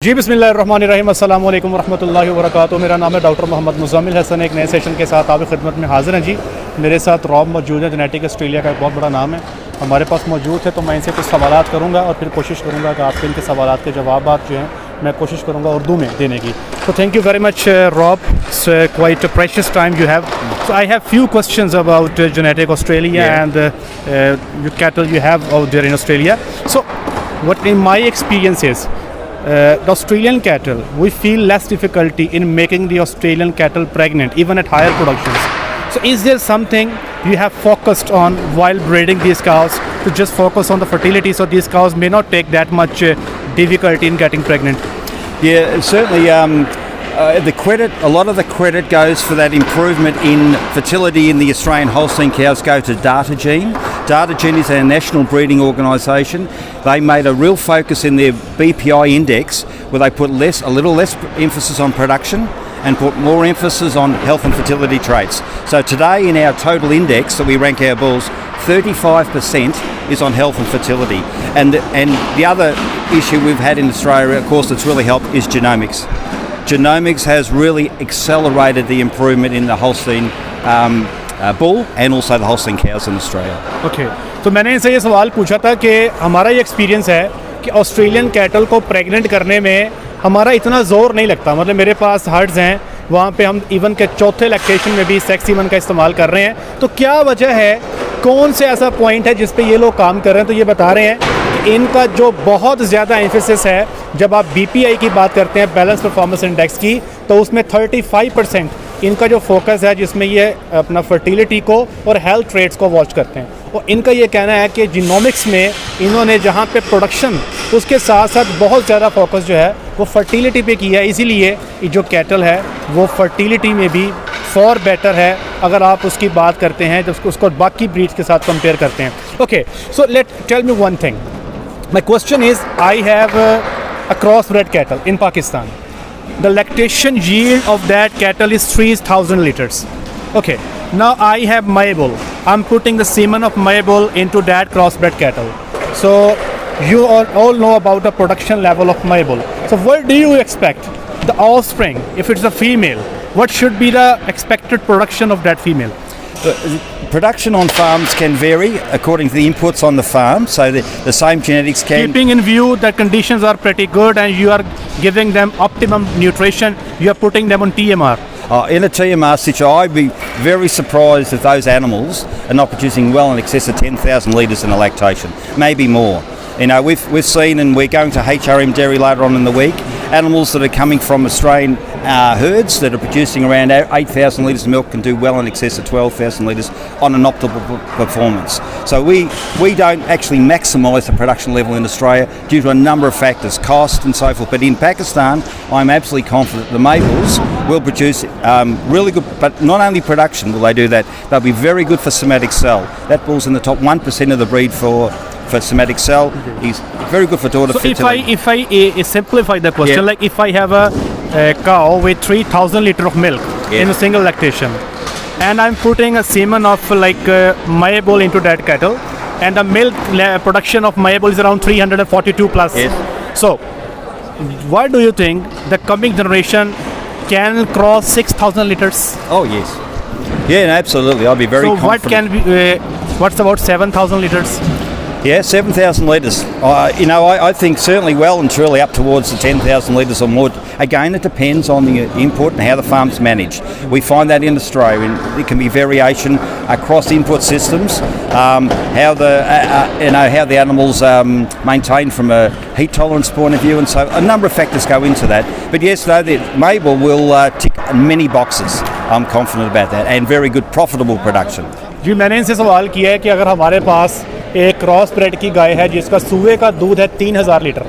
जी बिस्मिल्लाहिर्रहमानिर्रहीम अस्सलाम वालेकुम रहमतुल्लाहि व बरकातुहू। मेरा नाम है डॉक्टर मोहम्मद मुज़्ज़म्मिल हसन। एक नए सेशन के साथ आपकी खिदमत में हाज़िर हैं जी। मेरे साथ रॉब मौजूद है, जेनेटिक ऑस्ट्रेलिया का एक बहुत बड़ा नाम है, हमारे पास मौजूद है। तो मैं इनसे कुछ सवालात करूँगा और फिर कोशिश करूँगा कि आपके इनके सवालात के जवाब जो हैं मैं कोशिश करूँगा उर्दू में देने की। तो thank you very much Rob, it's quite a precious time you have. So I have few questions about genetic Australia and the cattle you have out there in Australia. So what in my experience is the Australian cattle, we feel less difficulty in making the Australian cattle pregnant even at higher productions. So is there something you have focused on while breeding these cows to just focus on the fertility so these cows may not take that much difficulty in getting pregnant? Yeah, certainly. A lot of the credit goes for that improvement in fertility in the Australian Holstein cows go to DataGene. DataGene is our national breeding organisation. They made a real focus in their BPI index where they put a little less emphasis on production and put more emphasis on health and fertility traits. So today in our total index that we rank our bulls, 35% is on health and fertility. And the other issue we've had in Australia, of course, that's really helped is genomics. Genomics has really accelerated the improvement in the Holstein bull and also the Holstein cows in Australia. Okay. तो मैंने इनसे ये सवाल पूछा था कि हमारा ये एक्सपीरियंस है कि ऑस्ट्रेलियन कैटल को प्रेग्नेंट करने में हमारा इतना ज़ोर नहीं लगता। मतलब मेरे पास हर्ड्स हैं, वहाँ पे हम इवन के चौथे लैक्टेशन में भी सेक्स सीमन का इस्तेमाल कर रहे हैं। तो क्या वजह है, कौन से ऐसा पॉइंट है जिस पे ये लोग काम कर रहे हैं? तो ये बता रहे हैं कि इनका जो बहुत ज़्यादा एम्फेसिस है, जब आप बीपीआई की बात करते हैं, बैलेंस परफॉर्मेंस इंडेक्स की, तो उसमें 35% इनका जो फोकस है जिसमें ये अपना फर्टिलिटी को और हेल्थ ट्रेट्स को वॉच करते हैं। और इनका ये कहना है कि जीनोमिक्स में इन्होंने जहाँ पे प्रोडक्शन उसके साथ साथ बहुत ज़्यादा फोकस जो है वो फर्टिलिटी पे किया है, इसीलिए ये जो कैटल है वो फर्टिलिटी में भी फॉर बेटर है अगर आप उसकी बात करते हैं जब उसको बाकी ब्रीड्स के साथ कंपेयर करते हैं। Okay, so let tell me one thing, my question is I have a crossbred cattle in Pakistan. The lactation yield of that cattle is 3,000 liters. Okay, now I have my bull. I'm putting the semen of my bull into that crossbred cattle. So you all know about the production level of my bull. So what do you expect? The offspring, if it's a female, what should be the expected production of that female? Production on farms can vary according to the inputs on the farm, so the same genetics can... Keeping in view that conditions are pretty good and you are giving them optimum nutrition, you are putting them on TMR. In a TMR situation, I'd be very surprised if those animals are not producing well in excess of 10,000 litres in a lactation, maybe more. You know, we've seen, and we're going to HRM dairy later on in the week, animals that are coming from Australian herds that are producing around 8,000 litres of milk can do well in excess of 12,000 litres on an optimal performance. So we don't actually maximise the production level in Australia due to a number of factors, cost and so forth. But in Pakistan, I'm absolutely confident the maples will produce really good, but not only production will they do that, they'll be very good for somatic cell. That bull's in the top 1% of the breed for somatic cell. He's very good for daughter fertility. If I simplify the question, like if I have a cow with 3,000 litre of milk in a single lactation, and I'm putting a semen of like my bull into that cattle, and the milk production of my bull is around 342 plus. So what do you think the coming generation can cross 6,000 litres? Oh yes, yeah, no, absolutely. I'll be very confident. What can be? What's about 7,000 litres? Yeah, 7,000 litres. I think certainly well and truly up towards the 10,000 litres or more. Again, it depends on the input and how the farm's managed. We find that in Australia, and there can be variation across input systems. How the animals maintain from a heat tolerance point of view, and so a number of factors go into that. But yes, though, the Mabel will tick many boxes. I'm confident about that, and very good profitable production. जी, मैंने इनसे सवाल किया है कि अगर हमारे पास एक cross bread की गाय है जिसका सुबह का दूध है 3,000 लीटर,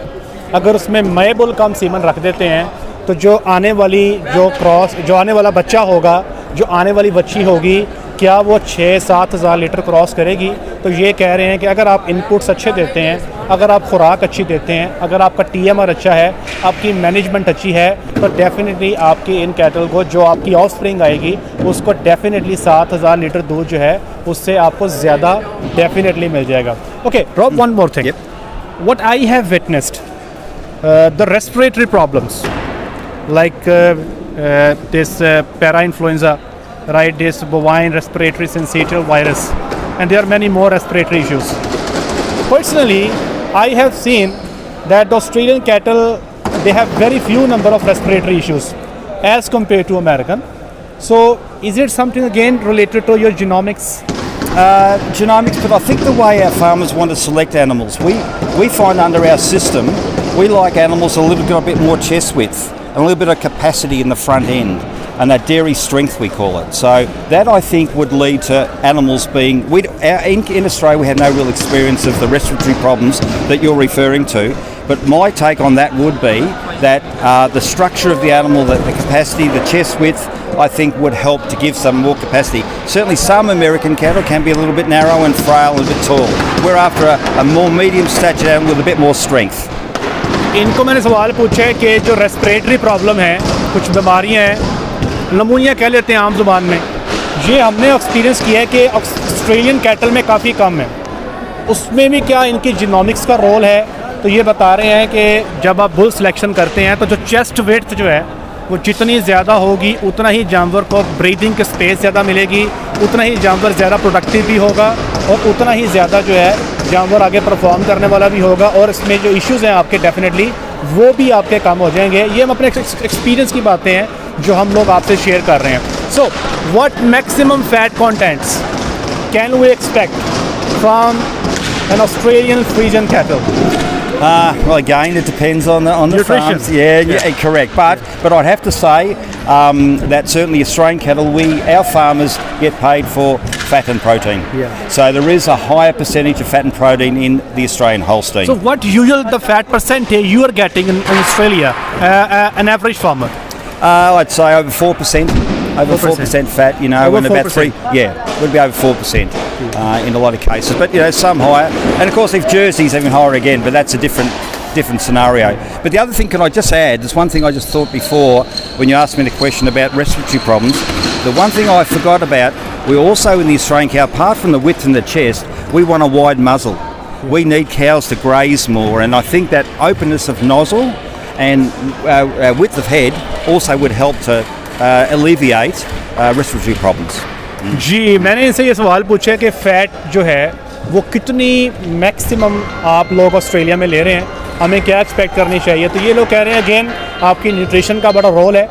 अगर उसमें मैं बुल का हम सीमन रख देते हैं तो जो आने वाला बच्चा होगा, जो आने वाली बच्ची होगी, क्या वो 6-7 हज़ार लीटर क्रॉस करेगी? तो ये कह रहे हैं कि अगर आप इनपुट्स अच्छे देते हैं, अगर आप खुराक अच्छी देते हैं, अगर आपका TMR अच्छा है, आपकी मैनेजमेंट अच्छी है, तो डेफिनेटली आपकी इन कैटल को जो आपकी ऑफ स्प्रिंग आएगी उसको डेफिनेटली 7,000 लीटर दूध जो है उससे आपको ज़्यादा डेफिनेटली मिल जाएगा। Okay, Rob, one more thing, what I have witnessed the respiratory problems like this para-influenza, right, this bovine respiratory syncytial virus, and there are many more respiratory issues. Personally, I have seen that the Australian cattle, they have very few number of respiratory issues as compared to American. So is it something again related to your genomics? Genomics, but I think the way our farmers want to select animals, we find under our system, we like animals a bit more chest width and a little bit of capacity in the front end, and that dairy strength we call it. So that I think would lead to animals being, in Australia we have no real experience of the respiratory problems that you're referring to, but my take on that would be that the structure of the animal, the capacity, the chest width, I think would help to give some more capacity. Certainly some American cattle can be a little bit narrow and frail and a bit tall. We're after a more medium statured animal with a bit more strength. इनको मैंने सवाल पूछा है कि जो respiratory problem है, कुछ बीमारियां हैं, नमूनिया कह लेते हैं आम जुबान में, ये हमने एक्सपीरियंस किया है कि ऑस्ट्रेलियन कैटल में काफ़ी कम है. उसमें भी क्या इनकी जीनोमिक्स का रोल है? तो ये बता रहे हैं कि जब आप बुल सिलेक्शन करते हैं तो जो चेस्ट वेट जो है वो जितनी ज़्यादा होगी उतना ही जानवर को ब्रीदिंग की स्पेस ज़्यादा मिलेगी, उतना ही जानवर ज़्यादा प्रोडक्टिव भी होगा और उतना ही ज़्यादा जो है जानवर आगे परफॉर्म करने वाला भी होगा, और इसमें जो इश्यूज़ हैं आपके डेफिनेटली वो भी आपके कम हो जाएंगे. ये हम अपने एक्सपीरियंस की बातें हैं जो हम लोग आपसे शेयर कर रहे हैं. So what maximum fat contents can we expect from an Australian Friesian cattle? Well, again, it depends on the farms. Yeah, correct. But I'd have to say that certainly Australian cattle, our farmers get paid for fat and protein. Yeah. So there is a higher percentage of fat and protein in the Australian Holstein. So what usual the fat percentage you are getting in Australia, an average farmer? I'd say over 4%. Over 4% fat, you know, over and about 3%. Would be over 4% in a lot of cases. But you know, some higher, and of course, if Jersey's even higher again. But that's a different scenario. But the other thing, can I just add? There's one thing I just thought before when you asked me the question about respiratory problems. The one thing I forgot about, we also in the Australian cow, apart from the width and the chest, we want a wide muzzle. We need cows to graze more, and I think that openness of nozzle and width of head also would help to alleviate respiratory problems. जी, मैंने इनसे ये सवाल पूछा कि fat जो है वो कितनी मैक्सिमम आप लोग ऑस्ट्रेलिया में ले रहे हैं, हमें क्या एक्सपेक्ट करनी चाहिए. तो ये लोग कह रहे हैं अगेन आपकी न्यूट्रिशन का बड़ा रोल है.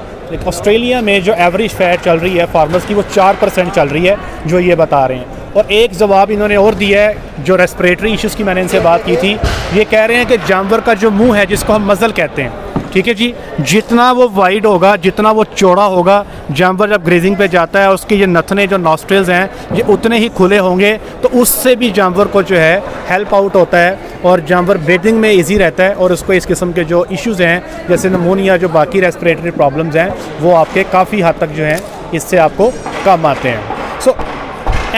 ऑस्ट्रेलिया में जो एवरेज फ़ैट चल रही है फार्मर्स की वो 4% चल रही है जो ये बता रहे हैं. और एक जवाब इन्होंने और दिया है जो रेस्पिरेटरी इश्यूज़ की मैंने इनसे बात की थी. ये कह रहे हैं कि जानवर का जो मुँह है जिसको हम मज़ल कहते हैं, ठीक है जी, जितना वो वाइड होगा, जितना वो चौड़ा होगा, जानवर जब ग्रेजिंग पे जाता है उसके ये नथने जो नॉस्ट्रिल्स हैं ये उतने ही खुले होंगे, तो उससे भी जानवर को जो है हेल्प आउट होता है और जानवर ब्रीदिंग में इजी रहता है और उसको इस किस्म के जो इश्यूज़ हैं जैसे नमूनिया, जो बाकी रेस्पिरेटरी प्रॉब्लम्स हैं, वो आपके काफ़ी हद तक जो हैं इससे आपको कम आते हैं. So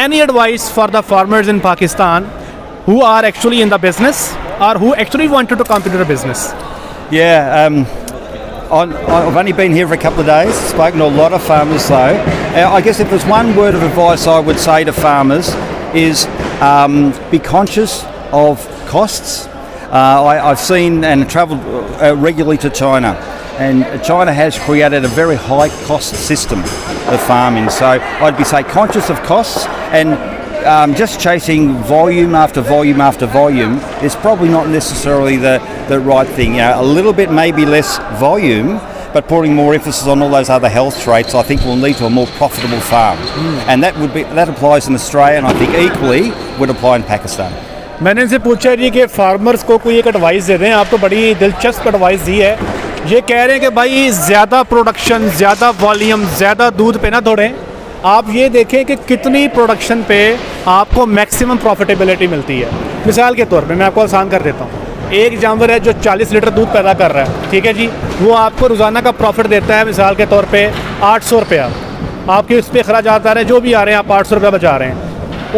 any advice for the farmers in Pakistan who are actually in the business or who actually wanted to come into the business? Yeah, I've only been here for a couple of days, spoken to a lot of farmers though. I guess if there's one word of advice I would say to farmers is be conscious of costs. I've seen and travelled regularly to China, and China has created a very high cost system of farming. So I'd be say conscious of costs, and just chasing volume after volume after volume is probably not necessarily the right thing. You know, a little bit maybe less volume, but putting more emphasis on all those other health traits, I think will lead to a more profitable farm. And that applies in Australia, and I think equally would apply in Pakistan. मैंने इनसे पूछा जी कि farmers को कोई एक advice दे दें. आप तो बड़ी दिलचस्प एडवाइस दी है. ये कह रहे हैं कि भाई ज़्यादा प्रोडक्शन, ज़्यादा वॉल्यूम, ज़्यादा दूध पे ना दौड़ें. आप ये देखें कि कितनी प्रोडक्शन पे आपको मैक्सिमम प्रॉफिटेबिलिटी मिलती है. मिसाल के तौर पे मैं आपको आसान कर देता हूँ. एक जानवर है जो 40 लीटर दूध पैदा कर रहा है, ठीक है जी, वो आपको रोज़ाना का प्रॉफिट देता है मिसाल के तौर पे 800 रुपया. आपके उस पर अखराजात आ रहे हैं, जो भी आ रहे हैं, आप 800 रुपया बचा रहे हैं.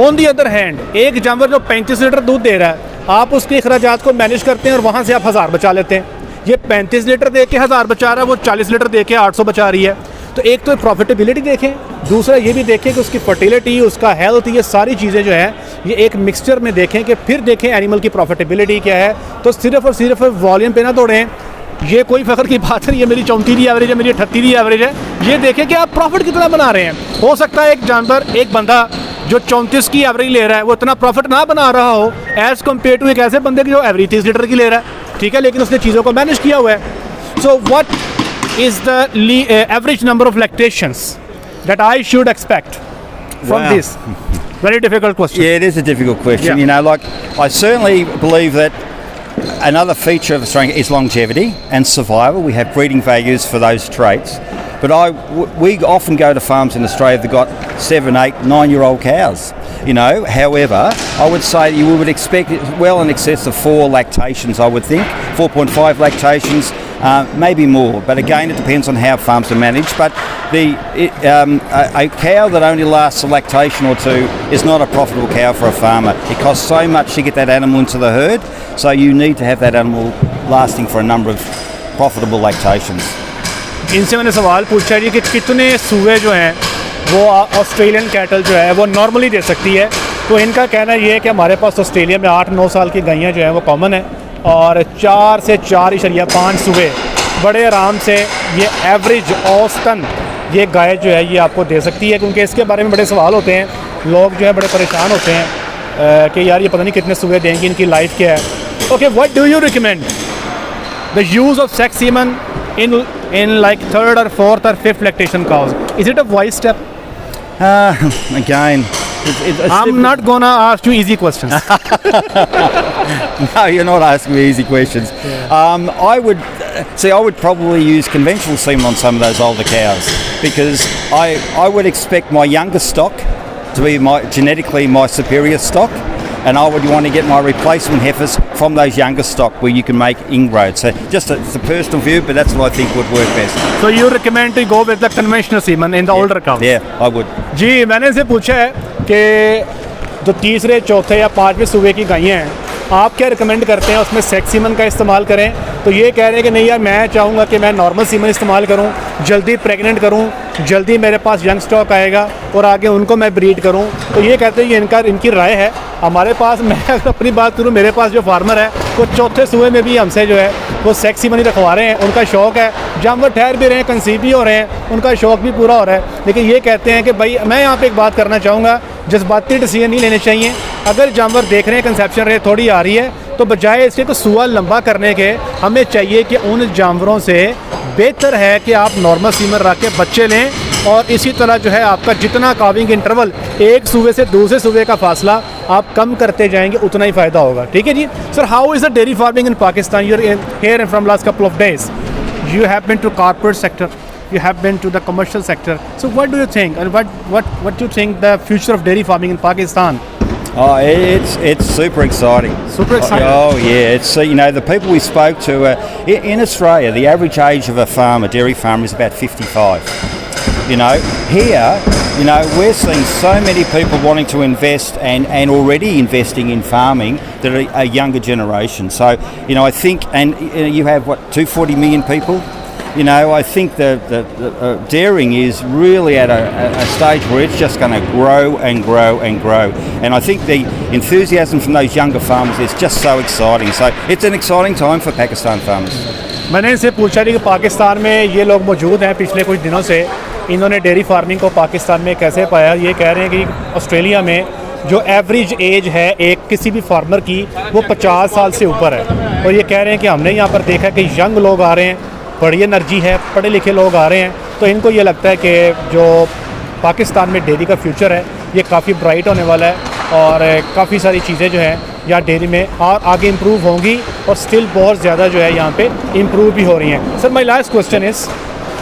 ऑन दी अदर हैंड एक जानवर जो 35 लीटर दूध दे रहा है, आप उसके अखराजात को मैनेज करते हैं और वहाँ से आप 1000 बचा लेते हैं. ये 35 लीटर दे के 1000 बचा रहा है, वो 40 लीटर दे के 800 बचा रही है. तो एक तो प्रॉफिटेबिलिटी देखें, दूसरा ये भी देखें कि उसकी फर्टिलिटी, उसका हेल्थ, ये सारी चीज़ें जो हैं ये एक मिक्सचर में देखें कि फिर देखें एनिमल की प्रॉफिटेबिलिटी क्या है। तो सिर्फ और सिर्फ वॉल्यूम पे ना दौड़ें, ये कोई फ़ख्र की बात नहीं, ये मेरी 34वीं एवरेज है, मेरी 38वीं एवरेज है। ये देखें कि आप प्रॉफिट कितना बना रहे हैं। हो सकता है एक जानवर, एक बंदा जो 34 की एवरेज ले रहा है वो इतना प्रॉफिट ना बना रहा हो एज़ कम्पेयर टू एक ऐसे बंदे की जो एवरेज 30 लीटर की ले रहा है, ठीक है, लेकिन उसने चीज़ों को मैनेज किया हुआ है। So what is the average number of lactations that I should expect from this? Very difficult question. Yeah, it is a difficult question. Yeah. You know, like I certainly believe that another feature of Australia is longevity and survival. We have breeding values for those traits. But we often go to farms in Australia that got 7, 8, 9-year-old cows. You know, however, I would say you would expect well in excess of 4 lactations. I would think 4.5 lactations. Maybe more, but again it depends on how farms are managed. But a cow that only lasts a lactation or two is not a profitable cow for a farmer. It costs so much to get that animal into the herd, so you need to have that animal lasting for a number of profitable lactations. इनसे मैंने सवाल पूछा जी कि कितने सूए जो हैं वो Australian cattle जो है वो नॉर्मली दे सकती है। तो इनका कहना ये है कि हमारे पास ऑस्ट्रेलिया में 8-9 साल की गायें जो हैं वो कॉमन है और 4 से 4.5 सूबे बड़े आराम से ये एवरेज औसतन ये गाय जो है ये आपको दे सकती है। क्योंकि इसके बारे में बड़े सवाल होते हैं, लोग जो है बड़े परेशान होते हैं कि यार ये पता नहीं कितने सूबे देंगी, इनकी लाइफ क्या है। Okay, what do you recommend the use of sex semen in like 3rd or 4th or 5th lactation cows? Is it a wise step? Again, I'm not gonna ask you easy questions. No, you're not asking me easy questions. Yeah. I would probably use conventional semen on some of those older cows because I would expect my younger stock to be genetically my superior stock, and I would want to get my replacement heifers from those younger stock where you can make inroads. So it's a personal view, but that's what I think would work best. So you recommend to go with the conventional semen in the older cows? Yeah, I would. जी, मैंने इनसे पूछा है कि जो 3रे, 4थे या 5वें सूबे की गायें हैं आप क्या रिकमेंड करते हैं उसमें सेक्स सीमन का इस्तेमाल करें? तो ये कह रहे हैं कि नहीं यार, मैं चाहूँगा कि मैं नॉर्मल सीमन इस्तेमाल करूँ, जल्दी प्रेग्नेंट करूँ, जल्दी मेरे पास यंग स्टॉक आएगा और आगे उनको मैं ब्रीड करूँ। तो ये कहते हैं ये इनकी राय है। हमारे पास, मैं अगर अपनी बात करूँ, मेरे पास जो फार्मर है वो 4थे सूबे में भी हमसे जो है वो सेक्स सीमन ही रखवा रहे हैं। उनका शौक़ है, जानवर ठहर भी रहे हैं, कंसीव भी हो रहे हैं, उनका शौक़ भी पूरा हो रहा है। लेकिन ये कहते हैं कि भाई, मैं यहाँ पे एक बात करना चाहूँगा, जज्बाती डिसीजन नहीं लेने चाहिए। अगर जानवर देख रहे हैं कंसेप्शन रेट थोड़ी आ रही है तो बजाय इसके को सूआ लंबा करने के हमें चाहिए कि उन जानवरों से बेहतर है कि आप नॉर्मल सीमन रख के बच्चे लें और इसी तरह जो है आपका जितना काविंग इंटरवल एक सूबे से दूसरे सूबे का फासला आप कम करते जाएंगे उतना ही फ़ायदा होगा। ठीक है जी sir, how is the dairy farming in Pakistan? You are here from last couple of days, you have been to corporate sector, you have been to the commercial sector, so what do you think, and what do you think the future of dairy farming in Pakistan? Oh, it's super exciting. Super exciting. Oh yeah, it's you know, the people we spoke to in Australia, the average age of a farmer, dairy farmer, is about 55. You know, here, you know, we're seeing so many people wanting to invest and already investing in farming that are a younger generation. So, you know, I think, and you have what, 240 million people. You know, I think the dairying is really at a stage where it's just going to grow and grow and grow. And I think the enthusiasm from those younger farmers is just so exciting. So it's an exciting time for Pakistan farmers. मैंने इनसे पूछा कि पाकिस्तान में ये लोग मौजूद हैं पिछले कुछ दिनों से, इन्होंने डेयरी फार्मिंग को पाकिस्तान में कैसे पाया। ये कह रहे हैं कि ऑस्ट्रेलिया में जो एवरेज एज है एक किसी भी फार्मर की वो 50 साल से ऊपर है। और ये कह रहे हैं कि हमने यहाँ पर देखा कि यंग लोग आ रहे हैं, बड़ी एनर्जी है, पढ़े लिखे लोग आ रहे हैं। तो इनको ये लगता है कि जो पाकिस्तान में डेयरी का फ्यूचर है ये काफ़ी ब्राइट होने वाला है और काफ़ी सारी चीज़ें जो हैं यहाँ डेयरी में और आगे इम्प्रूव होंगी और स्टिल बहुत ज़्यादा जो है यहाँ पे इम्प्रूव भी हो रही हैं। Sir, my last question is,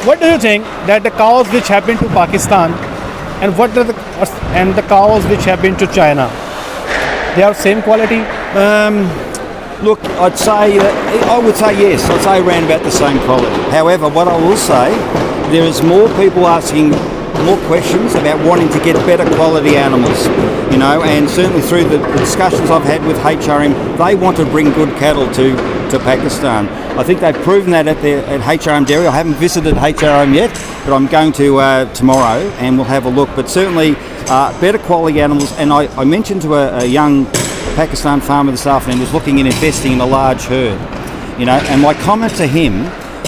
what do you think that the cows which have been to Pakistan and the cows which have been to China, they are same quality? Look, I would say yes. I'd say around about the same quality. However, what I will say, there is more people asking more questions about wanting to get better quality animals, you know, and certainly through the discussions I've had with HRM, they want to bring good cattle to to Pakistan. I think they've proven that at HRM Dairy. I haven't visited HRM yet, but I'm going to tomorrow, and we'll have a look. But certainly better quality animals. And I mentioned to a young Pakistan farmer this afternoon who's looking at investing in a large herd, you know, and my comment to him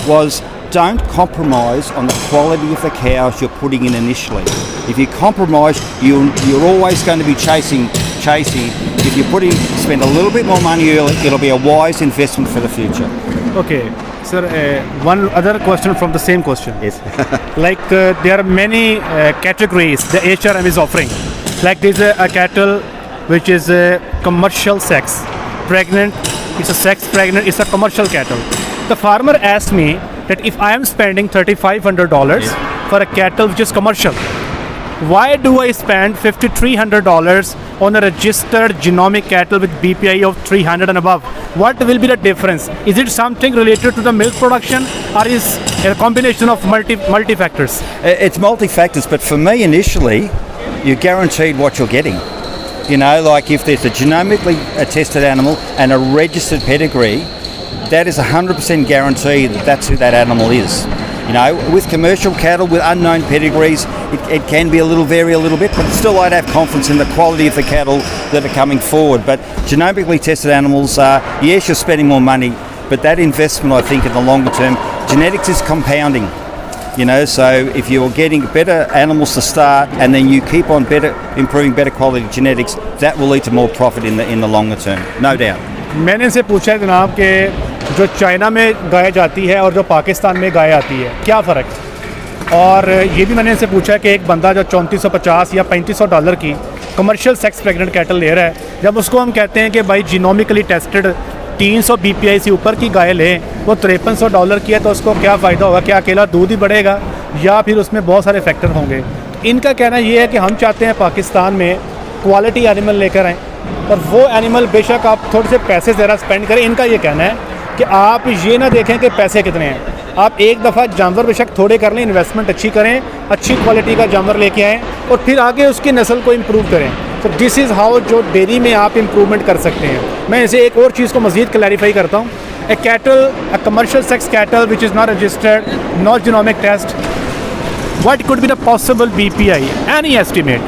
was, don't compromise on the quality of the cows you're putting in initially. If you compromise, you're always going to be chasing. If you spend a little bit more money early, it'll be a wise investment for the future. Okay, sir, one other question from the same question. Yes. Like there are many categories the HRM is offering. Like there's a cattle which is a commercial sex, pregnant, it's a sex pregnant, it's a commercial cattle. The farmer asked me that if I am spending $3,500 for a cattle which is commercial, why do I spend $5,300 on a registered genomic cattle with BPI of 300 and above? What will be the difference? Is it something related to the milk production, or is a combination of multi factors? It's multi-factors, but for me initially, you're guaranteed what you're getting. You know, like if there's a genomically tested animal and a registered pedigree, that is 100% guarantee that that's who that animal is. You know, with commercial cattle with unknown pedigrees, it can be vary a little bit, but still I'd have confidence in the quality of the cattle that are coming forward. But genomically tested animals, yes, you're spending more money, but that investment, I think, in the longer term, genetics is compounding. You know, so if you're getting better animals to start and then you keep on improving better quality genetics, that will lead to more profit in the longer term, no doubt. मैंने इनसे पूछा है जनाब कि जो China में गाय जाती है और जो पाकिस्तान में गाय आती है, क्या फ़र्क है? और ये भी मैंने इनसे पूछा कि एक बंदा जो $3450 या $3500 की कमर्शियल सेक्स प्रेग्नेंट कैटल ले रहा है, जब उसको हम कहते हैं कि भाई जीनोमिकली टेस्टेड 300 BPI से ऊपर की गाय लें, वो $5300 की है, तो उसको क्या फ़ायदा होगा? क्या अकेला दूध ही बढ़ेगा या फिर उसमें बहुत सारे फैक्टर होंगे? इनका कहना ये है कि हम चाहते हैं पाकिस्तान में क्वालिटी एनिमल लेकर आएँ, और वो एनिमल बेशक आप थोड़े से पैसे ज़रा स्पेंड करें। इनका ये कहना है कि आप ये ना देखें कि पैसे कितने हैं, आप एक दफ़ा जानवर बेशक थोड़े कर लें, इन्वेस्टमेंट अच्छी करें, अच्छी क्वालिटी का जानवर लेके आएँ और फिर आगे उसकी नस्ल को इम्प्रूव करें। तो दिस इज़ हाउ जो डेयरी में आप इम्प्रूवमेंट कर सकते हैं। मैं इसे एक और चीज़ को मज़ीद क्लैरिफाई करता हूँ। A cattle, a commercial sex cattle which is not registered, not genomic test, what could be the possible BPI? Any estimate?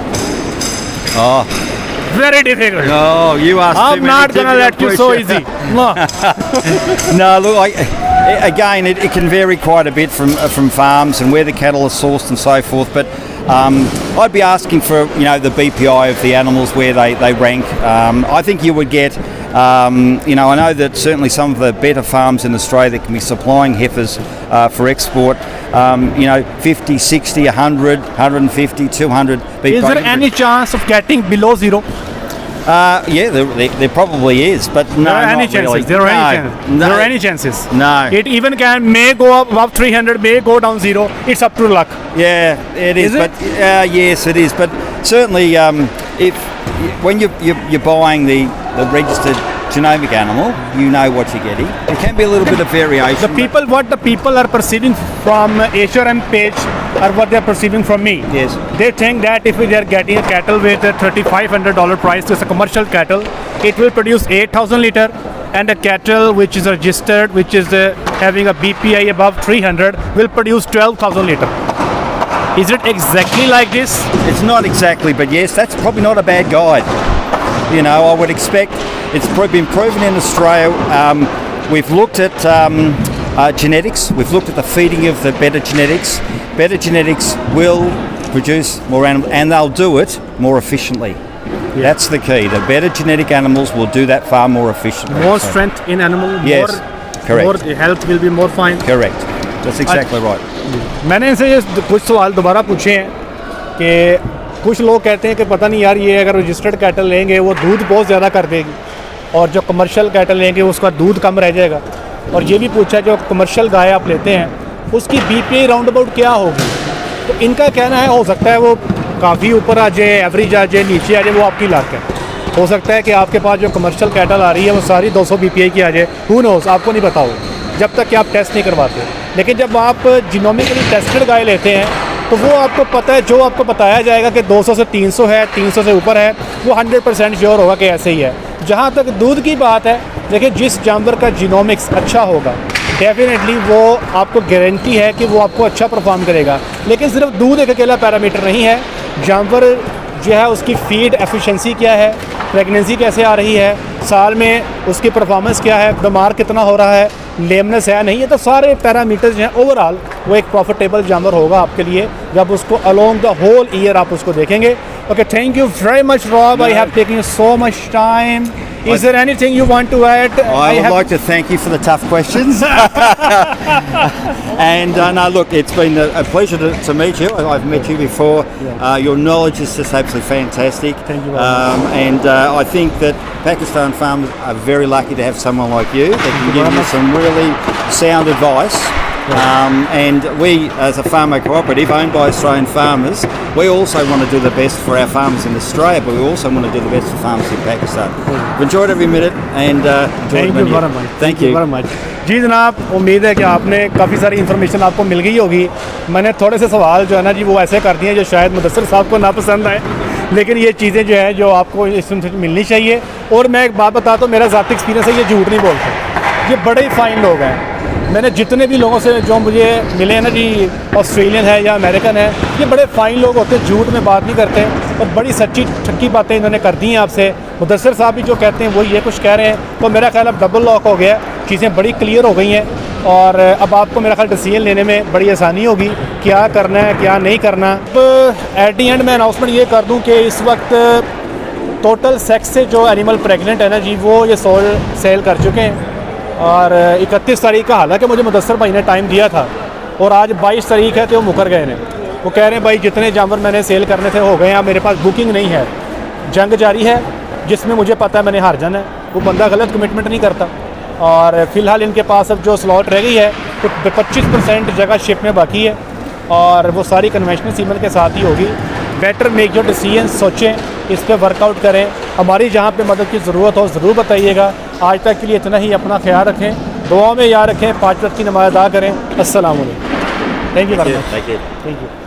Oh, very difficult. No, you asked too I'm many not gonna let you so questions. easy. No. No, look, again, it can vary quite a bit from farms and where the cattle are sourced and so forth. But I'd be asking for the BPI of the animals where they rank. I think you would get. I know that certainly some of the better farms in Australia that can be supplying heifers for export, 50, 60, 100, 150, 200. Is there any chance of getting below zero? Yeah, there probably is, but no, there are any not chances. really. There are any chances. No. There are any chances. No. It even may go up above 300, may go down zero. It's up to luck. Yeah, it is. But yes, it is. But certainly, when you're buying the registered genomic animal, you know what you're getting. It can be a little bit of variation. What the people are perceiving from HRM page or what they're perceiving from me. Yes. They think that if they are getting a cattle with a $3,500 price, it's a commercial cattle, it will produce 8,000 litre, and a cattle which is registered, which is having a BPI above 300, will produce 12,000 litre. Is it exactly like this? It's not exactly, but yes, that's probably not a bad guide. I would expect it's been proven in Australia. We've looked at genetics. We've looked at the feeding of the better genetics. Better genetics will produce more animals, and they'll do it more efficiently. Yeah. That's the key. The better genetic animals will do that far more efficiently. More strength in animal. Yes, correct. More health will be more fine. Correct. That's exactly right. मैंने इनसे ये कुछ सवाल दोबारा पूछे हैं कि कुछ लोग कहते हैं कि पता नहीं यार, ये अगर रजिस्टर्ड कैटल लेंगे वो दूध बहुत ज़्यादा कर देगी, और जो कमर्शियल कैटल लेंगे उसका दूध कम रह जाएगा। और ये भी पूछा जो कमर्शियल गाय आप लेते हैं उसकी BPI राउंड अबाउट क्या होगी? तो इनका कहना है हो सकता है वो काफ़ी ऊपर आ जाए, एवरेज आ जाए, नीचे आ जाए, वो आपकी लाक है। हो सकता है कि आपके पास जो कमर्शियल कैटल आ रही है वो सारी 200 BPI की आ जाए, हू नोस, आपको नहीं पता होगा जब तक कि आप टेस्ट नहीं करवाते। लेकिन जब आप जीनोमिकली टेस्टेड गाय लेते हैं तो वो आपको पता है, जो आपको बताया जाएगा कि 200 से 300 है, 300 से ऊपर है, वो 100% श्योर होगा कि ऐसे ही है। जहाँ तक दूध की बात है, देखिए जिस जानवर का जीनोमिक्स अच्छा होगा डेफिनेटली वो आपको गारंटी है कि वो आपको अच्छा परफॉर्म करेगा। लेकिन सिर्फ दूध एक अकेला पैरामीटर नहीं है, जानवर जो है उसकी फीड एफिशिएंसी क्या है, प्रेगनेंसी कैसे आ रही है, साल में उसकी परफॉर्मेंस क्या है, बीमार कितना हो रहा है, लेमनेस है नहीं है, तो सारे पैरामीटर्स जो हैं ओवरऑल वो एक प्रॉफिटेबल जानवर होगा आपके लिए जब उसको अलोंग द होल ईयर आप उसको देखेंगे। Okay, thank you very much Rob, I have taken you so much time. Is there anything you want to add? I would like to thank you for the tough questions. And no, look, it's been a pleasure to meet you. I've met you before. Your knowledge is just absolutely fantastic. Thank you very much. And I think that Pakistan farmers are very lucky to have someone like you that can give you some really sound advice. And we, as a farmer cooperative owned by Australian farmers, we also want to do the best for our farmers in Australia, but we also want to do the best for farmers in Pakistan. We've enjoyed every minute and Thank you very much. Thank you very much. जी जनाब, उम्मीद है कि आपने काफ़ी सारी information आपको मिल गई होगी। मैंने थोड़े से सवाल जो है ना जी वो ऐसे कर दिए हैं जो शायद मुदस्सिर साहब को ना पसंद आए, लेकिन ये चीज़ें जो है जो आपको इसमें मिलनी चाहिए। और मैं एक बात बताता हूँ, मेरा ज़ाती एक्सपीरियंस है, ये झूठ नहीं बोलते, ये बड़े ही फाइन लोग हैं। मैंने जितने भी लोगों से जो मुझे मिले हैं ना जी, ऑस्ट्रेलियन है या अमेरिकन है, ये बड़े फ़ाइन लोग होते हैं, झूठ में बात नहीं करते और बड़ी सच्ची ठक्की बातें इन्होंने कर दी हैं आपसे। मुदस्सिर साहब भी जो कहते हैं वही ये कुछ कह रहे हैं, तो मेरा ख्याल अब डबल लॉक हो गया, चीज़ें बड़ी क्लियर हो गई हैं और अब आपको मेरा ख्याल डिसीजन लेने में बड़ी आसानी होगी क्या करना है क्या नहीं करना। अब एट दी एंड मैं अनाउंसमेंट ये कर दूँ कि इस वक्त टोटल सेक्स से जो एनिमल प्रेगनेंट है ना जी, वो ये सेल कर चुके हैं और 31 तारीख का, हालांकि मुझे मुदस्सिर भाई ने टाइम दिया था और आज 22 तारीख है तो वो मुकर गए हैं। वो कह रहे हैं भाई जितने जानवर मैंने सेल करने थे हो गए हैं, अब मेरे पास बुकिंग नहीं है। जंग जारी है जिसमें मुझे पता है मैंने हार जाना है, वो बंदा गलत कमिटमेंट नहीं करता। और फ़िलहाल इनके पास अब जो स्लॉट रह गई है तो 25% जगह शिप में बाकी है और वो सारी कन्वेंशनल सीमन के साथ ही होगी। बेटर मेक योर डिसीजन, सोचें, इस पर वर्कआउट करें। हमारी जहाँ पे मदद की ज़रूरत हो ज़रूर बताइएगा। आज तक के लिए इतना ही, अपना ख्याल रखें, दुआओं में याद रखें, 5 वक्त की नमाज़ अदा करें। अस्सलाम वालेकुम। Thank you very much. Thank you.